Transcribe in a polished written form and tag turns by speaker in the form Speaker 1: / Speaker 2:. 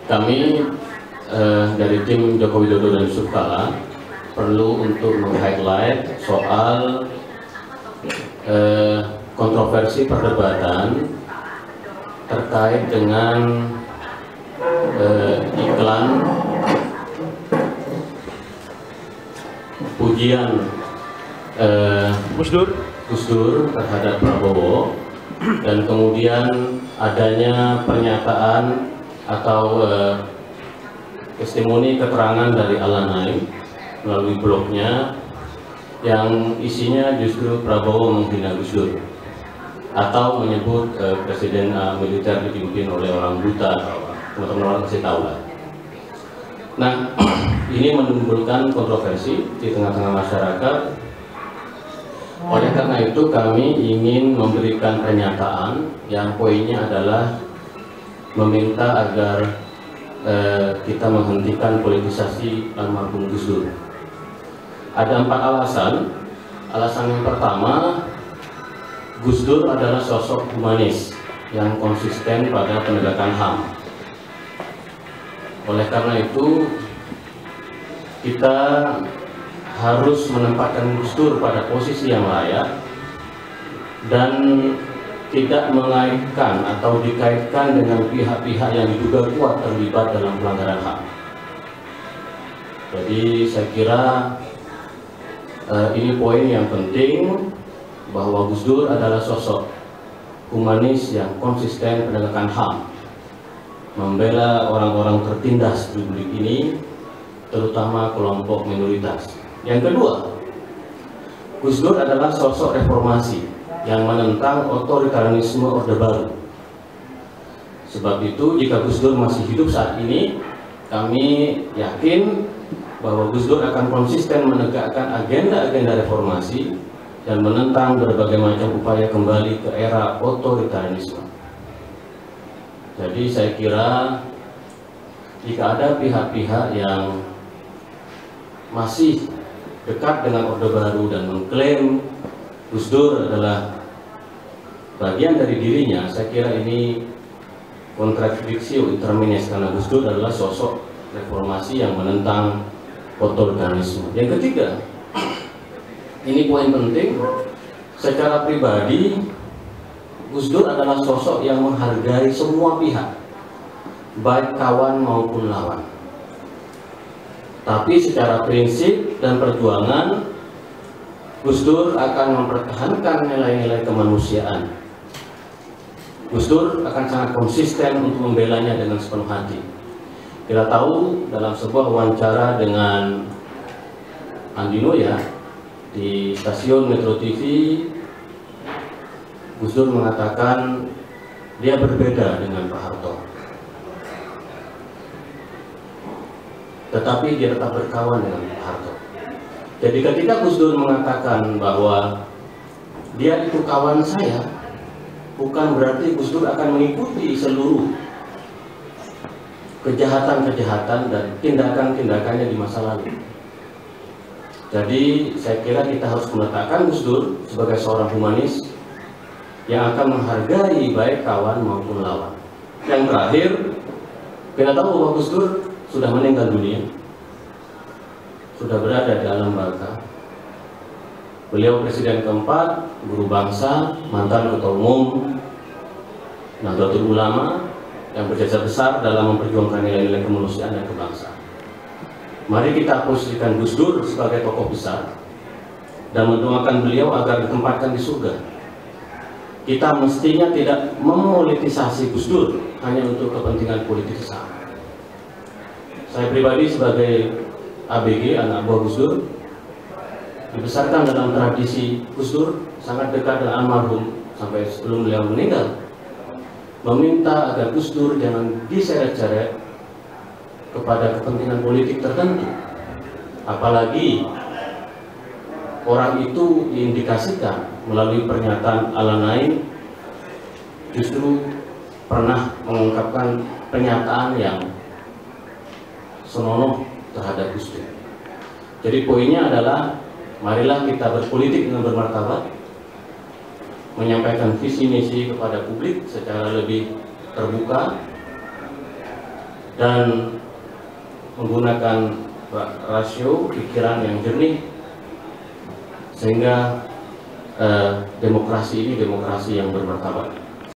Speaker 1: Kami dari tim Joko Widodo dan Yusuf Kala perlu untuk meng-highlight soal kontroversi perdebatan terkait dengan iklan pujian Gus Dur terhadap Prabowo, dan kemudian adanya pernyataan atau testimoni keterangan dari Alan Naim melalui blognya yang isinya justru Prabowo menghina Gus Dur atau menyebut presiden militer dipimpin oleh orang buta. Teman-teman orang kasih tahu lah. Nah, ini menimbulkan kontroversi di tengah-tengah masyarakat. Oleh karena itu kami ingin memberikan pernyataan yang poinnya adalah meminta agar kita menghentikan politisasi almarhum Gus Dur. Ada 4 alasan. Alasan yang pertama, Gus Dur adalah sosok humanis yang konsisten pada penegakan HAM. Oleh karena itu, kita harus menempatkan Gus Dur pada posisi yang layak dan tidak mengaitkan atau dikaitkan dengan pihak-pihak yang diduga kuat terlibat dalam pelanggaran HAM. Jadi saya kira ini poin yang penting, bahwa Gus Dur adalah sosok humanis yang konsisten penegakan HAM, membela orang-orang tertindas di publik ini, terutama kelompok minoritas. Yang kedua, Gus Dur adalah sosok reformasi yang menentang otoritarianisme Orde Baru. Sebab itu, jika Gus Dur masih hidup saat ini, kami yakin bahwa Gus Dur akan konsisten menegakkan agenda-agenda reformasi dan menentang berbagai macam upaya kembali ke era otoritarianisme. Jadi saya kira jika ada pihak-pihak yang masih dekat dengan Orde Baru dan mengklaim Gus Dur adalah bagian dari dirinya, saya kira ini kontradiksi interminis, karena Gus Dur adalah sosok reformasi yang menentang otoritarianisme. Yang ketiga, ini poin penting, secara pribadi Gus Dur adalah sosok yang menghargai semua pihak, baik kawan maupun lawan. Tapi secara prinsip dan perjuangan, Gus Dur akan mempertahankan nilai-nilai kemanusiaan. Gus Dur akan sangat konsisten untuk membelanya dengan sepenuh hati. Kita tahu dalam sebuah wawancara dengan Andi Noya di stasiun Metro TV, Gus Dur mengatakan dia berbeda dengan Pak Harto, tetapi dia tetap berkawan dengan Pak Harto. Jadi ketika Gus Dur mengatakan bahwa dia itu kawan saya, bukan berarti Gus Dur akan mengikuti seluruh kejahatan-kejahatan dan tindakan-tindakannya di masa lalu. Jadi saya kira kita harus meletakkan Gus Dur sebagai seorang humanis yang akan menghargai baik kawan maupun lawan. Yang terakhir, kita tahu bahwa Gus Dur sudah meninggal dunia, sudah berada di alam baka. Beliau presiden keempat, guru bangsa, mantan ketua umum Nahdlatul Ulama yang berjasa besar dalam memperjuangkan nilai-nilai kemanusiaan dan kebangsaan. Mari kita posisikan Gus Dur sebagai tokoh besar dan mendoakan beliau agar ditempatkan di surga. Kita mestinya tidak mempolitisasi Gus Dur hanya untuk kepentingan politik sesaat. Saya pribadi sebagai ABG, anak buah Gus Dur, dibesarkan dalam tradisi Gus Dur, sangat dekat dengan almarhum sampai sebelum beliau meninggal, meminta agar Gus Dur jangan diseret-seret kepada kepentingan politik tertentu, apalagi orang itu diindikasikan melalui pernyataan Alan Naim justru pernah mengungkapkan pernyataan yang senonoh terhadap Gus Dur. Jadi poinnya adalah, marilah kita berpolitik dengan bermartabat, menyampaikan visi misi kepada publik secara lebih terbuka, dan menggunakan rasio pikiran yang jernih, sehingga demokrasi ini demokrasi yang bermartabat.